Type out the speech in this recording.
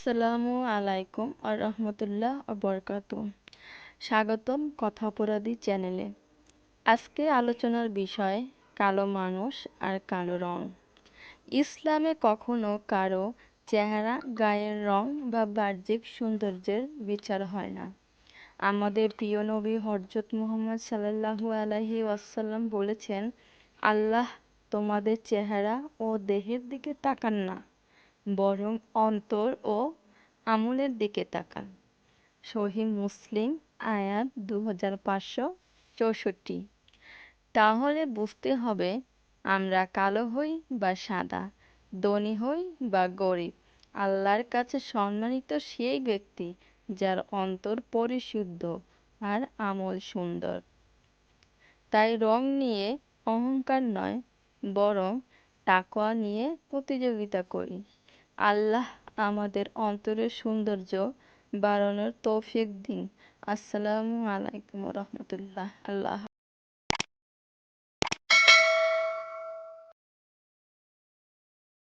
আসসালামু আলাইকুম রহমতুল্লাহ বরকাতু। স্বাগতম কথা অপরাধী চ্যানেলে। আজকে আলোচনার বিষয় কালো মানুষ আর কালো রং। ইসলামে কখনো কারো চেহারা, গায়ের রং বা বাহ্যিক সৌন্দর্যের বিচার হয় না। আমাদের প্রিয় নবী হযরত মুহাম্মদ সাল্লাল্লাহু আলাইহি ওয়াসাল্লাম বলেছেন, আল্লাহ তোমাদের চেহারা ও দেহের দিকে তাকান না, বরং অন্তর ও আমলের দিকে তাকান। সহিহ মুসলিম আয়াত 2564। তাহলে বুঝতে হবে, আমরা কালো হই বা সাদা, ধনী হই বা গরিব, আল্লাহর কাছে সম্মানিত সেই ব্যক্তি যার অন্তর পরিশুদ্ধ আর আমল সুন্দর। তাই রং নিয়ে অহংকার নয়, বরং তাকওয়া নিয়ে প্রতিযোগিতা করি। আল্লাহ আমাদের অন্তরের সৌন্দর্য বাড়ানোর তৌফিক দিন। আসসালামু আলাইকুম রহমতুল্লাহ। আল্লাহ।